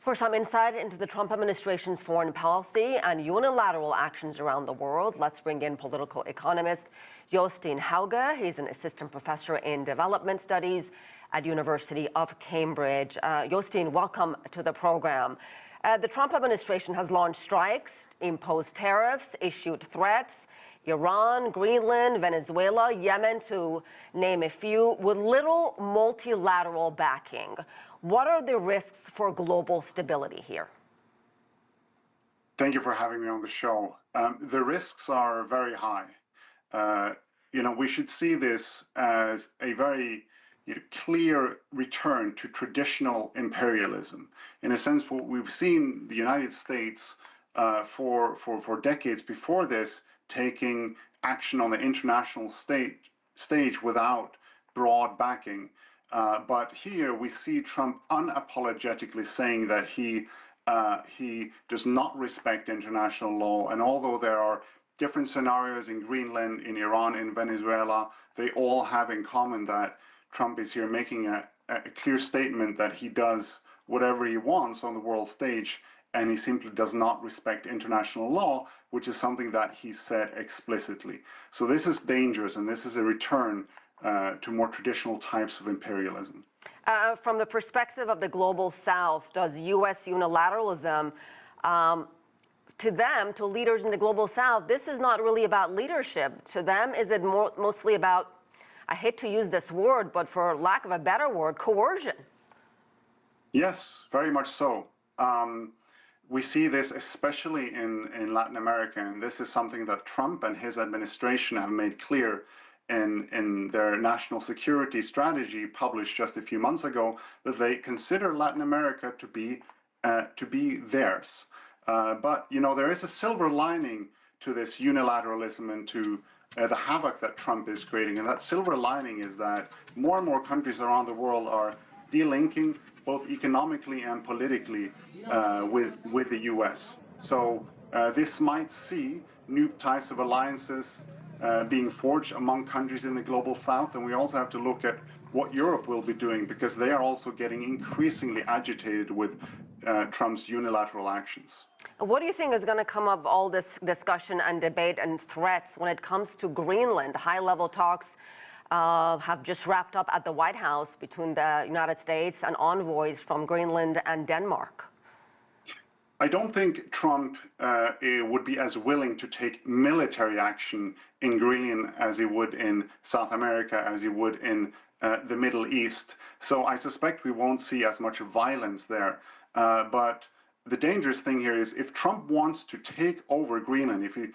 For some insight into the Trump administration's foreign policy and unilateral actions around the world, let's bring in political economist Jostein Hauge. He's an assistant professor in development studies at University of Cambridge. Jostein, welcome to the program. The Trump administration has launched strikes, imposed tariffs, issued threats. Iran, Greenland, Venezuela, Yemen, to name a few, with little multilateral backing. What are the risks for global stability here? Thank you for having me on the show. The risks are very high. We should see this as a very clear return to traditional imperialism. In a sense, what we've seen the United States for decades before this taking action on the international stage without broad backing. But here we see Trump unapologetically saying that he does not respect international law. And although there are different scenarios in Greenland, in Iran, in Venezuela, they all have in common that Trump is here making a clear statement that he does whatever he wants on the world stage, and he simply does not respect international law, which is something that he said explicitly. So this is dangerous, and this is a return to more traditional types of imperialism. From the perspective of the global South, does U.S. unilateralism, to leaders in the global South, this is not really about leadership. To them, is it mostly about, I hate to use this word, but for lack of a better word, coercion? Yes, very much so. We see this especially in Latin America, and this is something that Trump and his administration have made clear in their national security strategy published just a few months ago, that they consider Latin America to be theirs. But there is a silver lining to this unilateralism and to the havoc that Trump is creating, and that silver lining is that more and more countries around the world are delinking both economically and politically with the U.S. So this might see new types of alliances being forged among countries in the global South, and we also have to look at what Europe will be doing, because they are also getting increasingly agitated with Trump's unilateral actions. What do you think is going to come of all this discussion and debate and threats when it comes to Greenland? High-level talks have just wrapped up at the White House between the United States and envoys from Greenland and Denmark. I don't think Trump would be as willing to take military action in Greenland as he would in South America, as he would in the Middle East. So I suspect we won't see as much violence there. But the dangerous thing here is, if Trump wants to take over Greenland, if he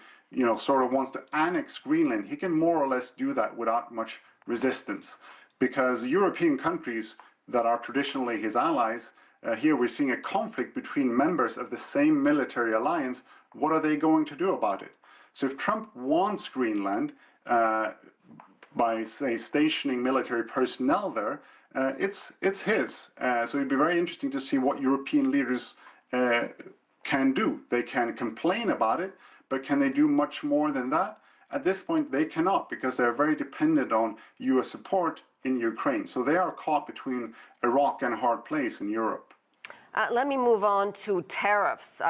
sort of wants to annex Greenland, he can more or less do that without much resistance, because European countries that are traditionally his allies, here we're seeing a conflict between members of the same military alliance. What are they going to do about it? So if Trump wants Greenland, by, say, stationing military personnel there, it's his. So it'd be very interesting to see what European leaders can do. They can complain about it, but can they do much more than that? At this point, they cannot, because they're very dependent on U.S. support in Ukraine. So they are caught between a rock and a hard place in Europe. Let me move on to tariffs.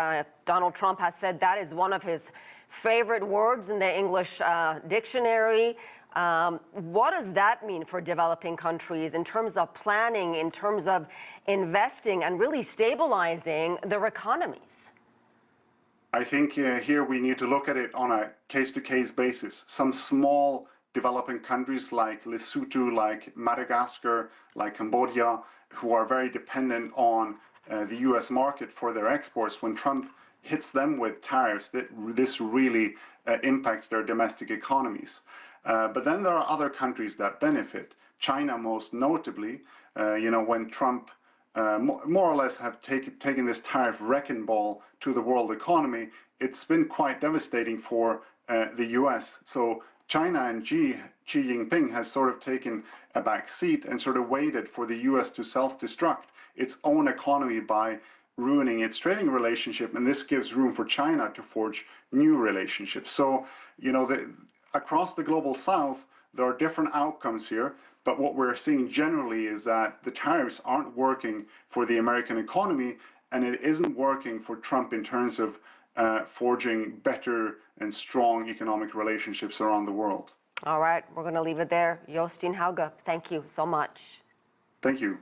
Donald Trump has said that is one of his favorite words in the English dictionary. What does that mean for developing countries in terms of planning, in terms of investing and really stabilizing their economies? I think here we need to look at it on a case-to-case basis. Some small developing countries like Lesotho, like Madagascar, like Cambodia, who are very dependent on the U.S. market for their exports, when Trump hits them with tariffs, this really impacts their domestic economies. But then there are other countries that benefit. China, most notably, when Trump more or less have taken this tariff wrecking ball to the world economy, it's been quite devastating for the U.S. So China and Xi Jinping has sort of taken a back seat and sort of waited for the U.S. to self-destruct its own economy by ruining its trading relationship, and this gives room for China to forge new relationships. So, across the global South, there are different outcomes here, but what we're seeing generally is that the tariffs aren't working for the American economy, and it isn't working for Trump in terms of forging better and strong economic relationships around the world. All right, we're going to leave it there. Jostein Hauge, thank you so much. Thank you.